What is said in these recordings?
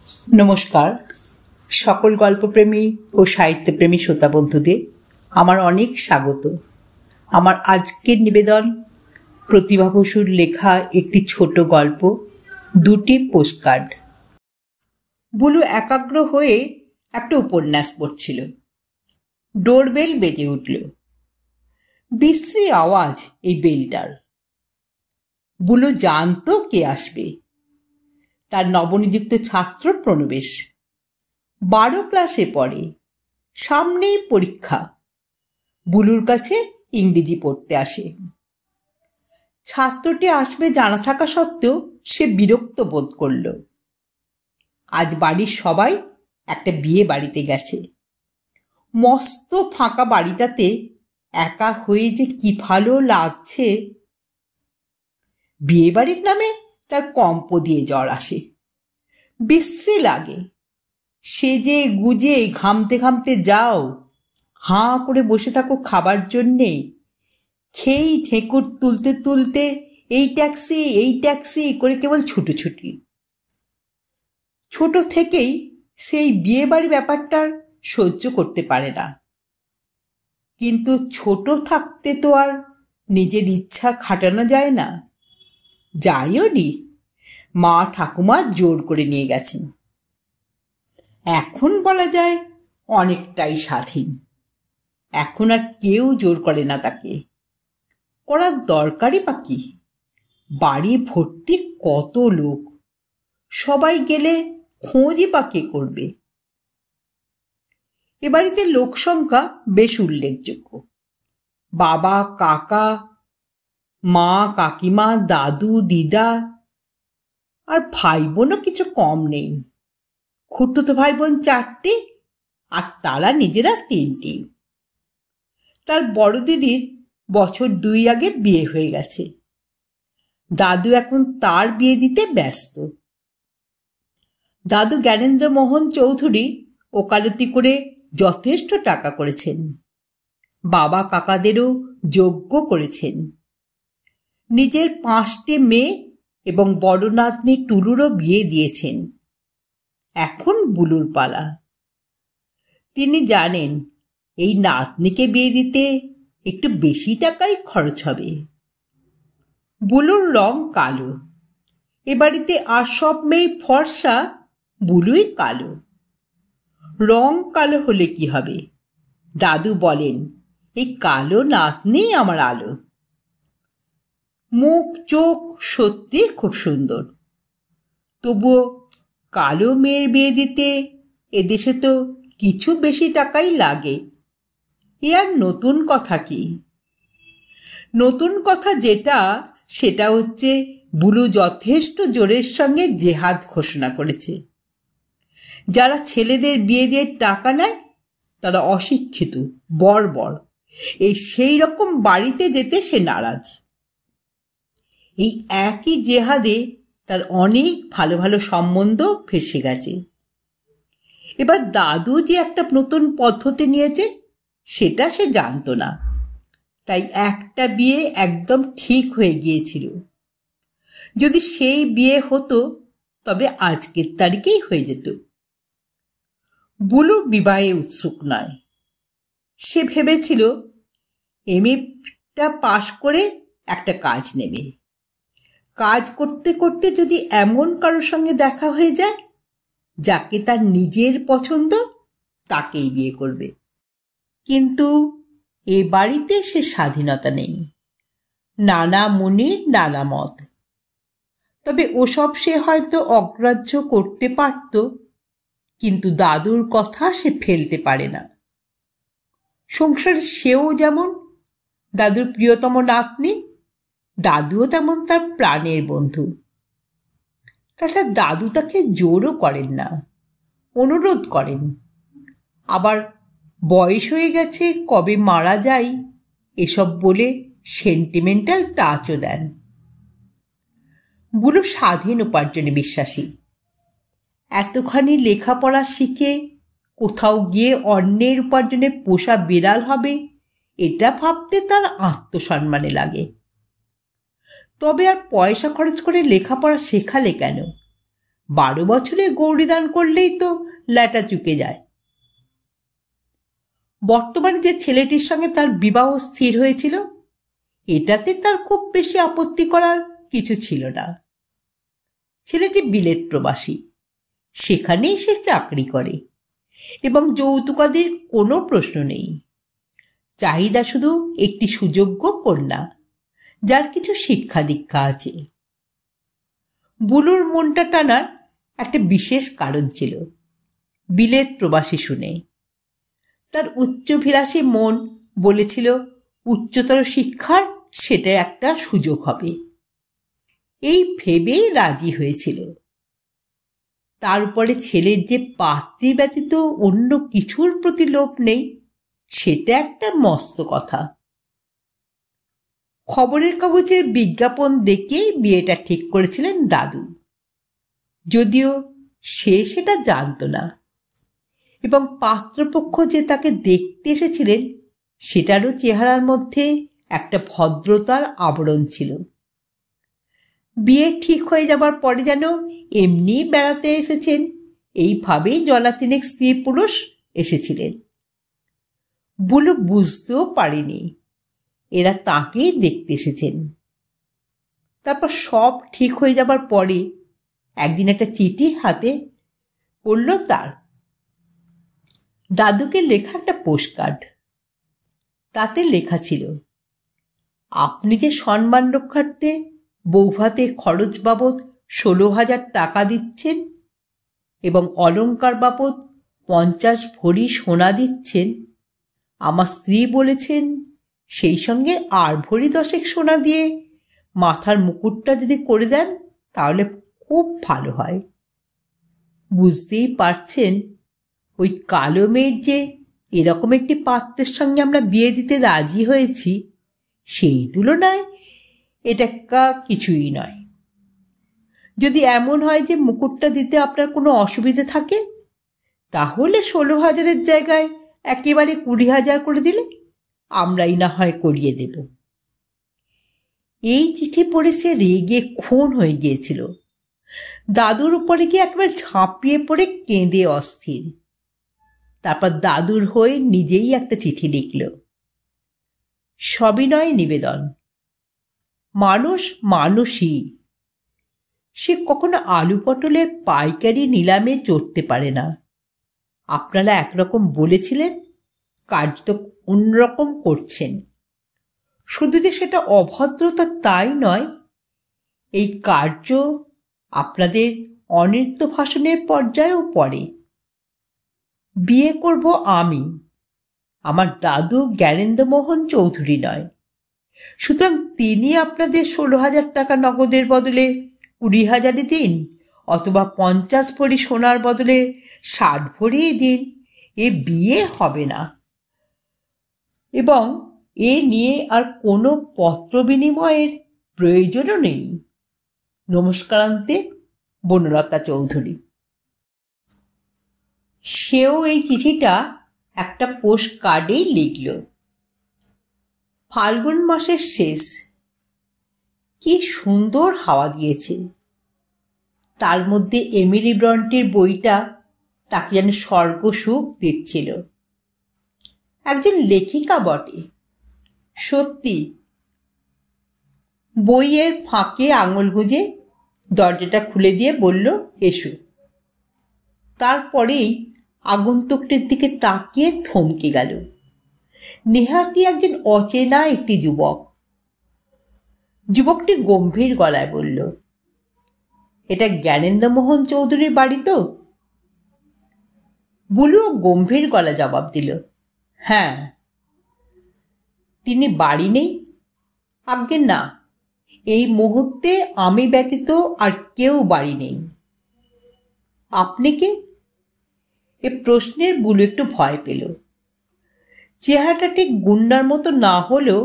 নমস্কার সকল গল্পপ্রেমী ও সাহিত্যপ্রেমী শ্রোতা বন্ধুদের আমার অনেক স্বাগত। আমার আজকের নিবেদন প্রতিভা বসুর লেখা একটি ছোট গল্প, দুটি পোস্টকার্ড। বুলু একাগ্র হয়ে একটা উপন্যাস পড়ছিল। ডোরবেল বেজে উঠল। বিশ্রী আওয়াজ এই বেলটার। বুলু জানতো কে আসবে। তার নবনিযুক্ত ছাত্র প্রণবেশ। 12 ক্লাসে পড়ে, সামনেই পরীক্ষা। বুলুর কাছে ইংরেজি পড়তে আসে। ছাত্রটি আসবে জানা থাকা সত্ত্বেও সে বিরক্ত বোধ করল। আজ বাড়ির সবাই একটা বিয়ে বাড়িতে গেছে। মস্ত ফাঁকা বাড়িটাতে একা হয়ে যে কি ভালো লাগছে। বিয়ে বাড়ির নামে তার কম্প দিয়ে জ্বর আসে, বিশ্রী লাগে। সেজে গুজে ঘামতে ঘামতে যাও, হাঁ করে বসে থাকো খাবার জন্যে। খেয়েই ঠেকুর তুলতে তুলতে এই ট্যাক্সি করে কেবল ছুটোছুটি। ছোট থেকেই সেই বিয়ে বাড়ি ব্যাপারটার সহ্য করতে পারে না। কিন্তু ছোট থাকতে তো আর নিজের ইচ্ছা খাটানো যায় না। যাইও নি, মা ঠাকুমা জোর করে নিয়ে গেছেন। এখন বলা যায় অনেকটাই স্বাধীন। এখন আর কেউ জোর করে না তাকে। করার দরকারই বা কি? বাড়ি ভর্তি কত লোক, সবাই গেলে খোঁজই বা কে করবে? এ বাড়িতে লোক সংখ্যা বেশ উল্লেখযোগ্য। বাবা, কাকা, মা, কাকিমা, দাদু, দিদা, আর ভাই বোনও কিছু কম নেই। খুড়তুতো ভাই বোন 4টি, আর তারা নিজেরা 3টি। তার বড় দিদির বছর 2 আগে বিয়ে হয়ে গেছে। দাদু এখন তার বিয়ে দিতে ব্যস্ত। দাদু জ্ঞানেন্দ্র মোহন চৌধুরী ওকালতি করে যথেষ্ট টাকা করেছেন। বাবা কাকাদেরও যোগ্য করেছেন। নিজের 5টি মেয়ে এবং বড় নাতনি টুলুরও বিয়ে দিয়েছেন। এখন বুলুর পালা। তিনি জানেন এই নাতনিকে বিয়ে দিতে একটু বেশি টাকাই খরচ হবে। বুলুর রং কালো। এ বাড়িতে আর সব মেয়ে ফর্সা, বুলুই কালো। রং কালো হলে কি হবে? দাদু বলেন, এই কালো নাতনি আমার আলো। মুখ চোখ সত্যি খুব সুন্দর। তবুও কালো মেয়ের বিয়ে দিতে এদেশে তো কিছু বেশি টাকাই লাগে। এ আর নতুন কথা কি? নতুন কথা যেটা, সেটা হচ্ছে বুলু যথেষ্ট জোরের সঙ্গে জেহাদ ঘোষণা করেছে। যারা ছেলেদের বিয়ে দিয়ে টাকা নেয় তারা অশিক্ষিত, বর্বর। সেই রকম বাড়িতে যেতে সে নারাজ। এই একই জেহাদে তার অনেক ভালো ভালো সম্বন্ধ ফেঁসে গেছে। এবার দাদু যে একটা নতুন পদ্ধতি নিয়েছে সেটা সে জানতো না। তাই একটা বিয়ে একদম ঠিক হয়ে গিয়েছিল। যদি সেই বিয়ে হতো তবে আজকের তারিখেই হয়ে যেত। বুলু বিবাহে উৎসুক নয়। সে ভেবেছিল এমএটা পাশ করে একটা কাজ নেবে। কাজ করতে করতে যদি এমন কারোর সঙ্গে দেখা হয়ে যায় যাকে তার নিজের পছন্দ, তাকেই বিয়ে করবে। কিন্তু এ বাড়িতে সে স্বাধীনতা নেই। নানা মুনির নানা মত। তবে ওসব সে হয়তো অগ্রাহ্য করতে পারত, কিন্তু দাদুর কথা সে ফেলতে পারে না। সংসারে সেও যেমন দাদুর প্রিয়তম নাতনি, দাদুও তেমন তার প্রাণের বন্ধু। তাছাড়া দাদু তাকে জোরও করেন না, অনুরোধ করেন। আবার বয়স হয়ে গেছে, কবে মারা যায় এসব বলে সেন্টিমেন্টাল টাচও দেন। বুলু স্বাধীন উপার্জনে বিশ্বাসী। এতখানি লেখাপড়া শিখে কোথাও গিয়ে অন্যের উপার্জনে পোষা বিড়াল হবে, এটা ভাবতে তার আত্মসম্মানে লাগে। তবে আর পয়সা খরচ করে লেখাপড়া শেখালে কেন? 12 বছরে গৌরীদান করলেই তো ল্যাটা চুকে যায়। বর্তমানে যে ছেলেটির সঙ্গে তার বিবাহ স্থির হয়েছিল, এটাতে তার খুব বেশি আপত্তি করার কিছু ছিল না। ছেলেটি বিলেত প্রবাসী, সেখানেই সে চাকরি করে এবং যৌতুকাদির কোনো প্রশ্ন নেই। চাহিদা শুধু একটি সুযোগ্য কন্যা, যার কিছু শিক্ষা দীক্ষা আছে। বুলুর মনটা টানার একটা বিশেষ কারণ ছিল বিলেত প্রবাসী শুনে। তার উচ্চাভিলাষী মন বলেছিল উচ্চতর শিক্ষার সেটা একটা সুযোগ হবে। এই ভেবেই রাজি হয়েছিল। তার উপরে ছেলের যে পাত্রী ব্যতীত অন্য কিছুর প্রতি লোভ নেই, সেটা একটা মস্ত কথা। খবরের কাগজের বিজ্ঞাপন দেখেই বিয়েটা ঠিক করেছিলেন দাদু, যদিও সে সেটা জানত না। এবং পাত্রপক্ষ যে তাকে দেখতে এসেছিলেন, সেটারও চেহারার মধ্যে একটা ভদ্রতার আবরণ ছিল। বিয়ে ঠিক হয়ে যাবার পরে যেন এমনি বেড়াতে এসেছেন, এইভাবেই জলা তিনেক স্ত্রী পুরুষ এসেছিলেন। বুলু বুঝতেও পারেনি এরা তাকেই দেখতে এসেছেন। তারপর সব ঠিক হয়ে যাবার পরে একদিন একটা চিঠি হাতে পড়ল তার। দাদুকে লেখা একটা পোস্টকার্ড। তাতে লেখা ছিল, আপনি যে সম্মান রক্ষার্থে বৌভাতে খরচ বাবদ 16,000 টাকা দিচ্ছেন এবং অলঙ্কার বাবদ 50 ভরি সোনা দিচ্ছেন, আমার স্ত্রী বলেছেন সেই সঙ্গে আর ভরি 10 সোনা দিয়ে মাথার মুকুটটা যদি করে দেন তাহলে খুব ভালো হয়। বুঝতেই পারছেন ওই কালো মেয়ের যে এরকম একটি পাত্রের সঙ্গে আমরা বিয়ে দিতে রাজি হয়েছি, সেই তুলনায় এটা কিছুই নয়। যদি এমন হয় যে মুকুটটা দিতে আপনার কোনো অসুবিধে থাকে, তাহলে 16,000-এর জায়গায় একেবারে 20,000 করে দিলে আমরাই না হয় করিয়ে দেব। এই চিঠি পড়ে সে রেগে খুন হয়ে গিয়েছিল। দাদুর উপরে গিয়ে একেবারে ঝাঁপিয়ে পড়ে কেঁদে অস্থির। তারপর দাদুর হয়ে নিজেই একটা চিঠি লিখল। সবিনয় নিবেদন, মানুষ মানুষই। সে কখনো আলু পটলের পাইকারি নিলামে চড়তে পারে না। আপনারা একরকম বলেছিলেন, কার্য তো অন্যরকম করছেন। শুধু যে সেটা অভদ্রতা তাই নয়, এই কার্য আপনাদের অনৃত্য ভাষণের পর্যায়েও পড়ে। বিয়ে করব আমি, আমার দাদু জ্ঞানেন্দ্রমোহন চৌধুরী নয়। সুতরাং তিনি আপনাদের 16,000 টাকা নগদের বদলে 20,000-ই দিন, অথবা 50 ভরি সোনার বদলে 60 ভরিই দিন, এ বিয়ে হবে না। এবং এ নিয়ে আর কোনো পত্র বিনিময়ের প্রয়োজনও নেই। নমস্কারান্তে, বনলতা চৌধুরী। সেও এই চিঠিটা একটা পোস্ট কার্ডেই লিখল। ফাল্গুন মাসের শেষ, কি সুন্দর হাওয়া দিয়েছে। তার মধ্যে এমিলি ব্রন্টির বইটা তাকে যেন স্বর্গসুখ দিচ্ছিল। একজন লেখিকা বটে, সত্যি। বইয়ের ফাঁকে আঙুল গুঁজে দরজাটা খুলে দিয়ে বলল, এসো। তারপরেই আগন্তুকটির দিকে তাকিয়ে থমকে গেল। নেহাতি একজন অচেনা একটি যুবক। যুবকটি গম্ভীর গলায় বলল, এটা জ্ঞানেন্দ্রমোহন চৌধুরীর বাড়ি তো? বুলু গম্ভীর গলা জবাব দিল, হ্যাঁ। তিনি বাড়ি নেই? আজ্ঞে না, এই মুহূর্তে আমি ব্যতীত আর কেউ বাড়ি নেই। আপনি কে? এ প্রশ্নের বুলু একটু ভয় পেল। চেহারাটা ঠিক গুন্ডার মতো না হলেও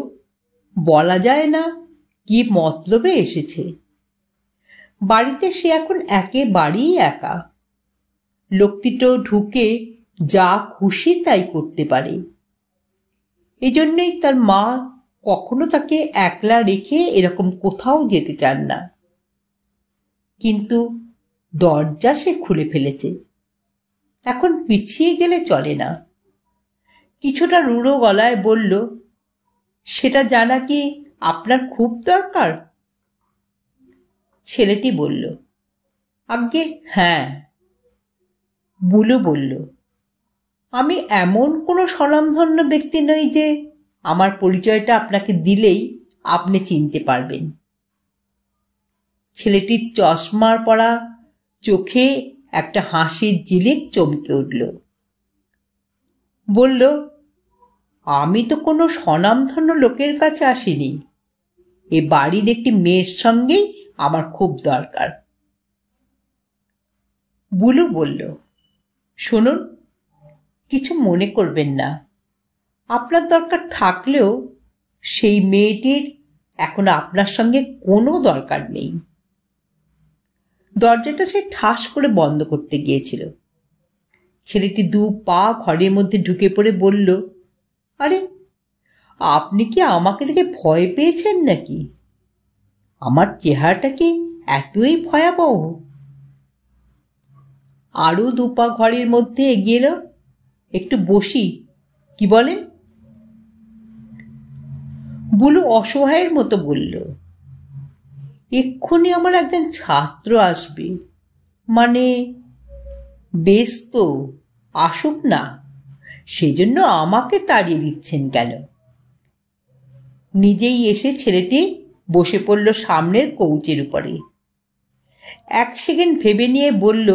বলা যায় না কি মতলবে এসেছে। বাড়িতে সে এখন একেবারেই একা। লোকটিটো ঢুকে যা খুশি তাই করতে পারে। এজন্যই তার মা কখনো তাকে একলা রেখে এরকম কোথাও যেতে চান না। কিন্তু দরজা সে খুলে ফেলেছে, এখন পিছিয়ে গেলে চলে না। কিছুটা রূঢ় গলায় বলল, সেটা জানা কি আপনার খুব দরকার? ছেলেটি বলল, আজ্ঞে হ্যাঁ। বুলু বলল, আমি এমন কোনো স্বনামধন্য ব্যক্তি নই যে আমার পরিচয়টা আপনাকে দিলেই আপনি চিনতে পারবেন। ছেলেটির চশমার পরা চোখে একটা হাসির ঝিলিক চমকে উঠল। বলল, আমি তো কোনো স্বনামধন্য লোকের কাছে আসিনি, এ বাড়ির একটি মেয়ের সঙ্গেই আমার খুব দরকার। বুলু বলল, শুনুন, কিছু মনে করবেন না, আপনার দরকার থাকলেও সেই মেয়েটির এখন আপনার সঙ্গে কোনো দরকার নেই। দরজাটা সে ঠাস করে বন্ধ করতে গিয়েছিল। ছেলেটি 2 পা ঘরের মধ্যে ঢুকে পড়ে বলল, আরে আপনি কি আমাকে দেখে ভয় পেয়েছেন নাকি? আমার চেহারাটা কি এতই ভয়াবহ? আরও 2 পা ঘরের মধ্যে এগিয়ে এলো। একটু বসি, কি বলেন? বুলু অসহায়ের মতো বলল, এক্ষুনি আমার একজন ছাত্র আসবে। মানে, বেশ তো, আসুক না, সেজন্য আমাকে তাড়িয়ে দিচ্ছেন কেন? নিজেই এসে ছেলেটি বসে পড়ল সামনের কৌচের উপরে। 1 সেকেন্ড ভেবে নিয়ে বলল,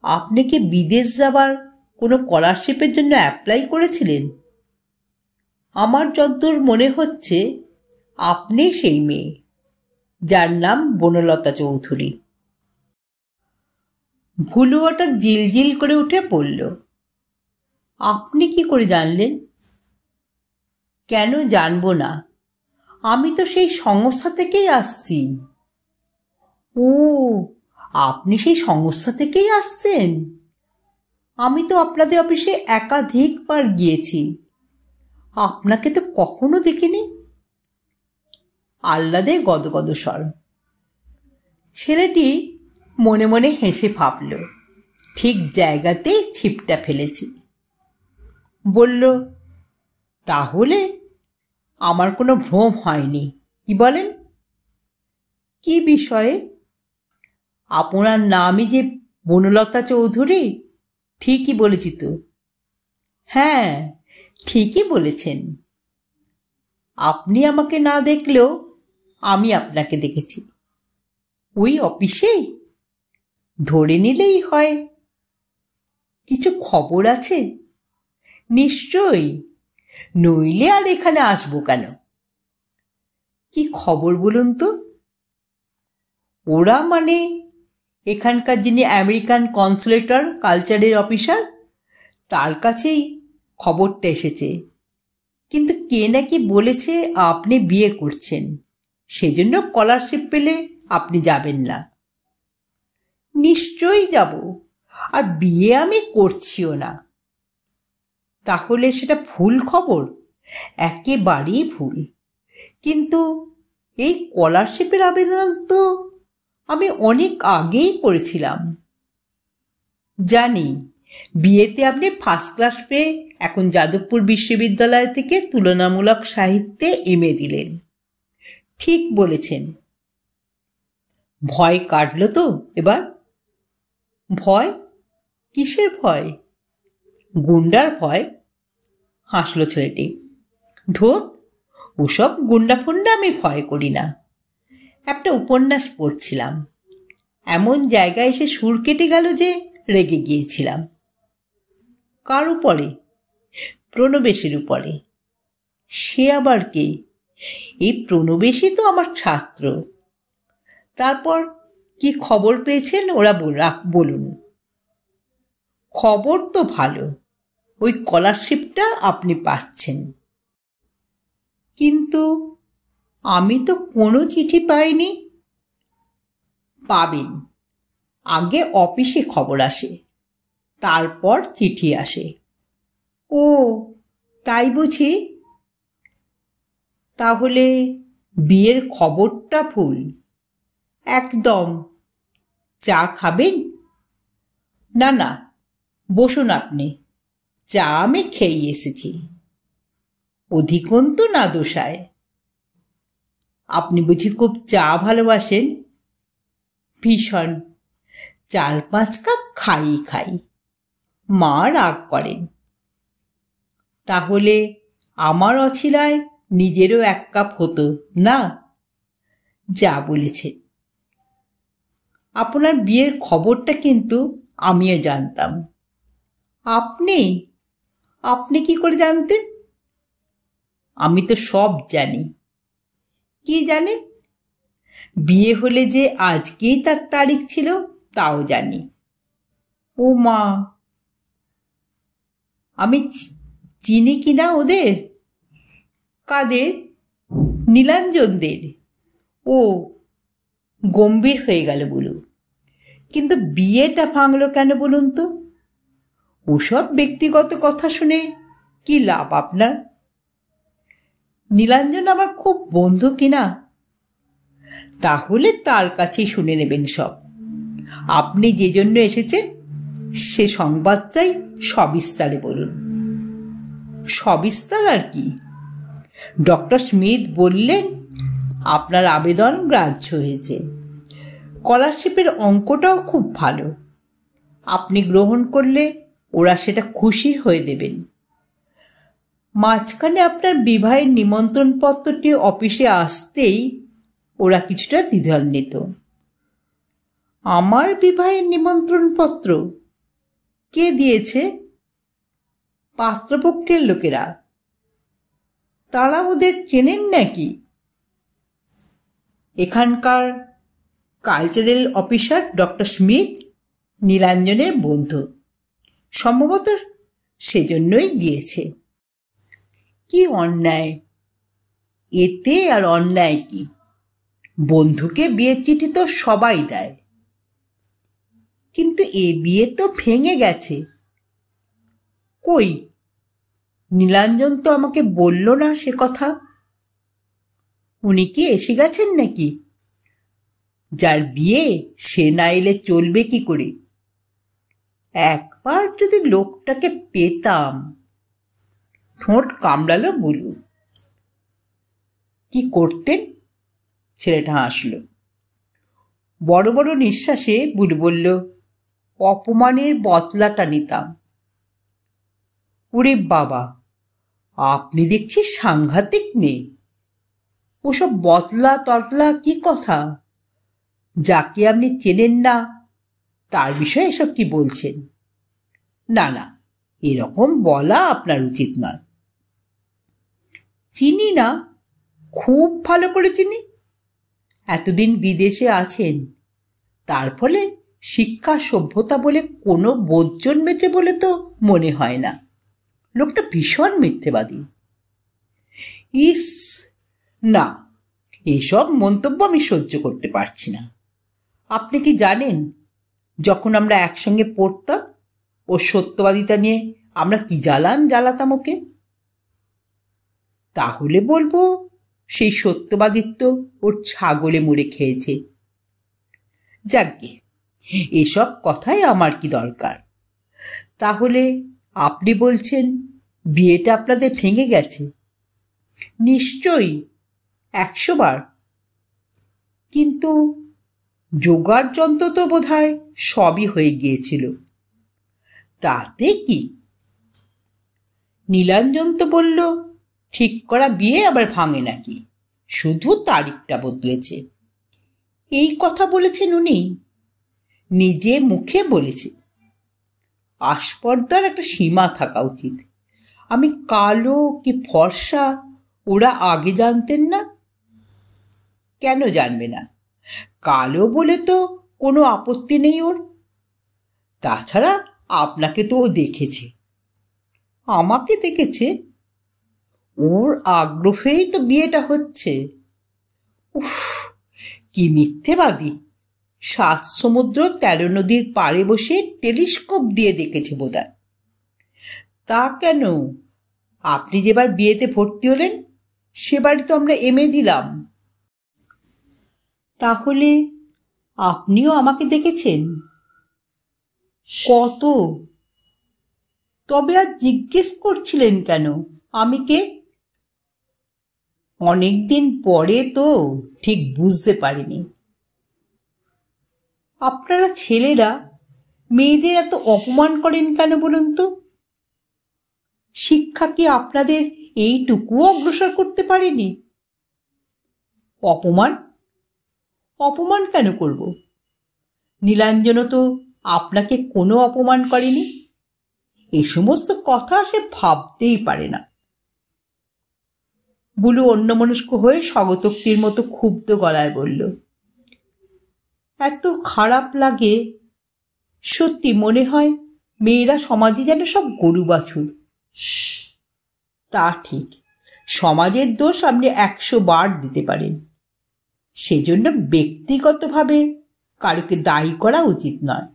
আপনি কি বিদেশ যাবার কোনো স্কলারশিপের জন্য অ্যাপ্লাই করেছিলেন? আমার যতদূর মনে হচ্ছে আপনি সেই মেয়ে যার নাম বনলতা চৌধুরী। ভুলু হঠাৎ জিলজিল করে উঠে পড়ল, আপনি কি করে জানলেন? কেন জানবো না, আমি তো সেই সংস্থা থেকেই আসছি। ও, আপনি সেই সংস্থা থেকেই আসছেন? আমি তো আপনাদের অফিসে একাধিকবার গিয়েছি, আপনাকে তো কখনো দেখিনি। আহ্লাদে গদগদ স্বর। ছেলেটি মনে মনে হেসে ভাবল, ঠিক জায়গাতেই ছিপটা ফেলেছি। বলল, তাহলে আমার কোনো ভ্রম হয়নি, কি বলেন? কি বিষয়ে? আপনার নামই যে বনলতা চৌধুরী। ঠিকই বলেছি তো? হ্যাঁ, ঠিকই বলেছেন। আপনি আমাকে না দেখলেও আমি আপনাকে দেখেছি, ওই অফিসেই। ধরে নিলেই হয়। কিছু খবর আছে? নিশ্চয়ই, নইলে আর এখানে আসবো কেন? কি খবর বলুন তো? ওরা মানে এখানকার যিনি আমেরিকান কনসুলেটর কালচারের অফিসার, তার কাছেই খবরটা এসেছে। কিন্তু কে নাকি বলেছে আপনি বিয়ে করছেন, সেজন্য স্কলারশিপ পেলে আপনি যাবেন না। নিশ্চয়ই যাব, আর বিয়ে আমি করছিও না। তাহলে সেটা ভুল খবর, একেবারেই ভুল। কিন্তু এই স্কলারশিপের আবেদন তো আমি অনেক আগেই করেছিলাম। জানি, বিয়েতে আপনি ফার্স্ট ক্লাস পেয়ে এখন যাদবপুর বিশ্ববিদ্যালয় থেকে তুলনামূলক সাহিত্যে MA দিলেন। ঠিক বলেছেন। ভয় কাটল তো এবার? ভয়? কিসের ভয়? গুন্ডার ভয়? হাসল ছেলেটি। ধুৎ, ওসব গুন্ডা ফুন্ডা আমি ভয় করি না। একটা উপন্যাস পড়ছিলাম, এমন জায়গায় এসে সুর কেটে গেল যে রেগে গিয়েছিলাম। কার উপরে? প্রণবেশের উপরে। সে আবার কে? এই প্রণবেশই তো আমার ছাত্র। তারপর কি খবর পেয়েছেন ওরা বলুন। খবর তো ভালো, ওই স্কলারশিপটা আপনি পাচ্ছেন। কিন্তু আমি তো কোনো চিঠি পাইনি। পাবেন, আগে অফিসে খবর আসে, তারপর চিঠি আসে। ও, তাই বুঝি? তাহলে বিয়ের খবরটা ভুল? একদম। চা খাবেন? না না, বসুন আপনি, চা আমি খেয়ে এসেছি। অধিকন্তু না দোষায়। আপনি বুঝি খুব চা ভালোবাসেন? ভীষণ। 4-5 কাপ খাই। মা রাগ করেন। তাহলে আমার অছিলায় নিজেরও 1 কাপ হতো না? যা বলেছে। আপনার বিয়ের খবরটা কিন্তু আমিও জানতাম। আপনি আপনি কি করে জানতেন? আমি তো সব জানি। কি জানেন? বিয়ে হলে যে আজকেই তার তারিখ ছিল তাও জানি। ও মা, আমি চিনি কিনা ওদের? কাদের? নীলাঞ্জনদের? ও, গম্ভীর হয়ে গেল বলু। কিন্তু বিয়েটা ভাঙল কেন বলুন তো? ওসব ব্যক্তিগত কথা শুনে কি লাভ আপনার? নীলাঞ্জন আমার খুব বন্ধু কিনা? তাহলে তার কাছেই শুনে নেবেন সব। আপনি যে জন্য এসেছেন সে সংবাদটাই সবিস্তারে বলুন। সবিস্তার আর কি? ডক্টর স্মিথ বললেন আপনার আবেদন গ্রাহ্য হয়েছে। স্কলারশিপের অঙ্কটাও খুব ভালো। আপনি গ্রহণ করলে ওরা সেটা খুশি হয়ে দেবেন। মাঝখানে আপনার বিবাহের নিমন্ত্রণপত্রটি অফিসে আসতেই ওরা কিছুটা দ্বিধান্বিত। আমার বিবাহের নিমন্ত্রণপত্র কে দিয়েছে? পাত্রপক্ষের লোকেরা। তারা ওদের চেনেন নাকি? এখানকার কালচারাল অফিসার ডক্টর স্মিথ নীলাঞ্জনের বন্ধু, সম্ভবত সেজন্যই দিয়েছে। কি অন্যায়! এতে আর অন্যায় কি? বন্ধুকে বিয়ের চিঠি তো সবাই দেয়। কিন্তু এ বিয়ে তো ভেঙে গেছে। কই, নীলাঞ্জন তো আমাকে বলল না সে কথা। উনি কি এসে গেছেন নাকি? যার বিয়ে সে না এলে চলবে কি করে? একবার যদি লোকটাকে পেতাম। ঠোঁট কামড়ালো বুলু। কি করতেন? ছেলেটা হাসল। বড় বড় নিঃশ্বাসে বুলু বলল, অপমানের বদলাটা নিতাম। ওরে বাবা, আপনি দেখছি সাংঘাতিক মেয়ে। ওসব বদলা তদলা কি কথা? যাকে আপনি চেনেন না তার বিষয়ে এসব কি বলছেন? না না, এরকম বলা আপনার উচিত নয়। চিনি না, খুব ভালো করে চিনি। এতদিন বিদেশে আছেন, তার ফলে শিক্ষা সভ্যতা বলে কোনো বোধ জন্মেছে বলে তো মনে হয় না। লোকটা ভীষণ মিথ্যেবাদী। ইস না, এসব মন্তব্য আমি সহ্য করতে পারছি না। আপনি কি জানেন যখন আমরা একসঙ্গে পড়তাম ও সত্যবাদিতা নিয়ে আমরা কি জ্বালাতাম ওকে? তাহলে বলবো সেই সত্যবাদিত্ব ওর ছাগলে মুড়ে খেয়েছে। যাকগে, এসব কথাই আমার কি দরকার? তাহলে আপনি বলছেন বিয়েটা আপনাদের ভেঙে গেছে? নিশ্চয়ই, 100 বার। কিন্তু জোগাড় যন্ত্র তো বোধহয় সবই হয়ে গিয়েছিল। তাতে কি? নীলাঞ্জন তো বলল ঠিক করা বিয়ে আবার ভাঙে নাকি, শুধু তারিখটা বদলেছে। এই কথা বলেছেন উনি? নিজে মুখে বলেছে। আস্পর্ধার একটা সীমা থাকা উচিত। আমি কালো কি ফর্সা ওরা আগে জানতেন না? কেন জানবে না? কালো বলে তো কোনো আপত্তি নেই ওর। তাছাড়া আপনাকে তো ও দেখেছে। আমাকে দেখেছে? ওর আগ্রহেই তো বিয়েটা হচ্ছে। উফ, কি মিথ্যেবাদী! 7 সমুদ্র 13 নদীর পাড়ে বসে টেলিস্কোপ দিয়ে দেখেছে বোধহয়। তা কেন? আপনি যেবার বিয়েতে ভর্তি হলেন সেবারই তো আমরা এমএ দিলাম। তাহলে আপনিও আমাকে দেখেছেন? কত? তবে আর জিজ্ঞেস করছিলেন কেন আমি কে? অনেকদিন পরে তো ঠিক বুঝতে পারিনি। আপনারা ছেলেরা মেয়েদের এত অপমান করেন কেন বলুন তো? শিক্ষা কি আপনাদের এইটুকুও অগ্রসর করতে পারেনি? অপমান? অপমান কেন করব? নীলাঞ্জনও তো আপনাকে কোনো অপমান করেনি। এই সমস্ত কথা সে ভাবতেই পারে না। বুলু অন্যমনস্ক হয়ে স্বগতোক্তির মতো ক্ষুব্ধ গলায় বলল, এত খারাপ লাগে, সত্যি মনে হয় মেয়েরা সমাজে যেন সব গরু বাছুর। তা ঠিক, সমাজের দোষ আপনি 100 বার দিতে পারেন, সেজন্য ব্যক্তিগতভাবে কারোকে দায়ী করা উচিত নয়।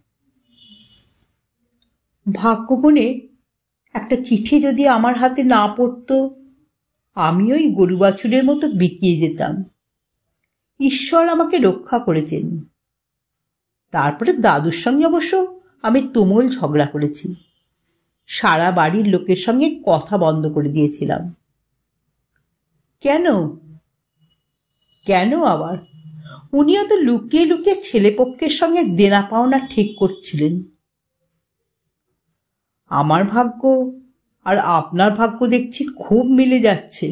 ভাগ্যগুণে একটা চিঠি যদি আমার হাতে না পড়ত, আমি ওই গরু বাছুরের মতো বিকিয়ে যেতাম। ঈশ্বর আমাকে রক্ষা করেছেন। তারপরে দাদুর সঙ্গে অবশ্য আমি তুমুল ঝগড়া করেছি, সারা বাড়ির লোকের সঙ্গে কথা বন্ধ করে দিয়েছিলাম। কেন? কেন আবার? উনিও তো লুকিয়ে লুকিয়ে ছেলেপক্ষের সঙ্গে দেনা পাওনা ঠিক করছিলেন। আমার ভাগ্য আর আপনার ভাগ্য দেখছি খুব মিলে যাচ্ছে।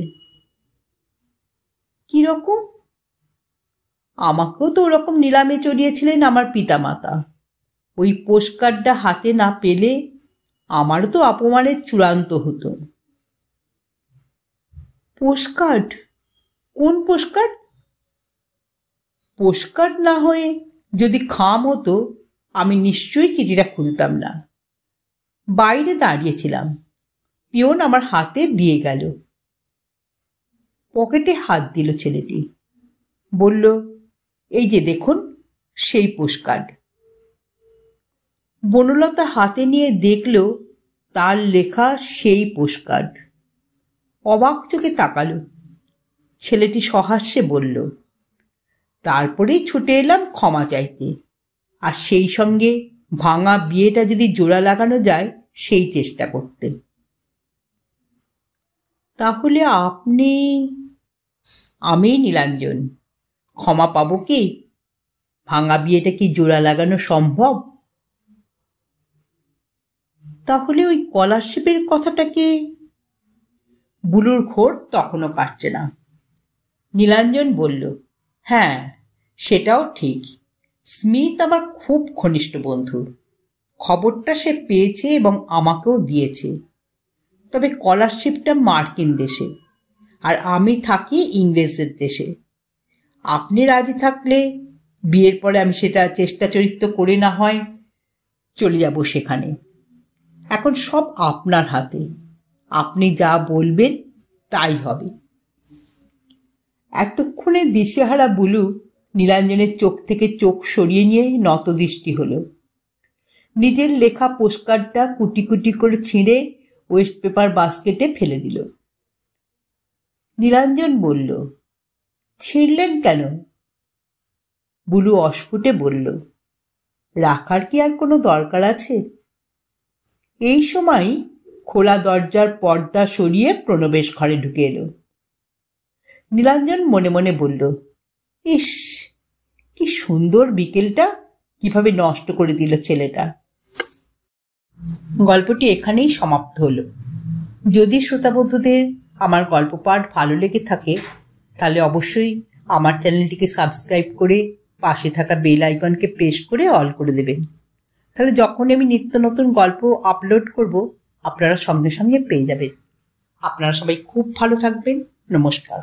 কিরকম? আমাকেও তো ওরকম নিলামে চড়িয়েছিলেন আমার পিতামাতা। ওই পোস্টকার্ডটা হাতে না পেলে আমারও তো অপমানের চূড়ান্ত হতো। পোস্টকার্ড? কোন পোস্টকার্ড? পোস্টকার্ড না হয়ে যদি খাম হতো, আমি নিশ্চয়ই চিঠিটা খুলতাম না। বাইরে দাঁড়িয়েছিলাম, পিয়ন আমার হাতে দিয়ে গেল। পকেটে হাত দিল ছেলেটি, বলল, এই যে দেখুন, সেই পোস্টকার্ড। বনলতা হাতে নিয়ে দেখল তার লেখা সেই পোস্টকার্ড। অবাক চোখে তাকালো। ছেলেটি সহাস্যে বলল, তারপরেই ছুটে এলাম ক্ষমা চাইতে, আর সেই সঙ্গে ভাঙা বিয়েটা যদি জোড়া লাগানো যায় সেই চেষ্টা করতে। তাহলে আপনি? আমি নীলাঞ্জন। ক্ষমা পাবো কি? ভাঙা বিয়েটা কি জোড়া লাগানো সম্ভব? তাহলে ওই স্কলারশিপের কথাটাকে? বুলুর ঘোর তখনও কাটছে না। নীলাঞ্জন বলল, হ্যাঁ, সেটাও ঠিক। স্মিথ আমার খুব ঘনিষ্ঠ বন্ধু। খবরটা সে পেয়েছে এবং আমাকেও দিয়েছে। তবে স্কলারশিপটা মার্কিন দেশে, আর আমি থাকি ইংরেজদের দেশে। আপনি রাজি থাকলে বিয়ের পরে আমি সেটা চেষ্টা চরিত্র করে না হয় চলে যাব সেখানে। এখন সব আপনার হাতে, আপনি যা বলবেন তাই হবে। এতক্ষণে দিশেহারা বুলু নীলাঞ্জনের চোখ থেকে চোখ সরিয়ে নিয়ে নতদৃষ্টি হলো। নিজের লেখা পোস্টকার্ডটা কুটি কুটি করে ছিঁড়ে ওয়েস্ট পেপার বাস্কেটে ফেলে দিল। নীলাঞ্জন বলল, ছিঁড়লেন কেন? বুলু অস্ফুটে বলল, রাখার কি আর কোনো দরকার আছে? এই সময় খোলা দরজার পর্দা সরিয়ে প্রণবেশ ঘরে ঢুকে এলো। নীলাঞ্জন মনে মনে বলল, ইস, কি সুন্দর বিকেলটা কিভাবে নষ্ট করে দিল ছেলেটা। গল্পটি এখানেই সমাপ্ত হলো। যদি শ্রোতা বন্ধুদের আমার গল্প পাঠ ভালো লেগে থাকে, তাহলে অবশ্যই আমার চ্যানেলটিকে সাবস্ক্রাইব করে পাশে থাকা বেল আইকনকে প্রেস করে অল করে দেবেন। তাহলে যখনই আমি নিত্য নতুন গল্প আপলোড করব, আপনারা সঙ্গে সঙ্গে পেয়ে যাবেন। আপনারা সবাই খুব ভালো থাকবেন। নমস্কার।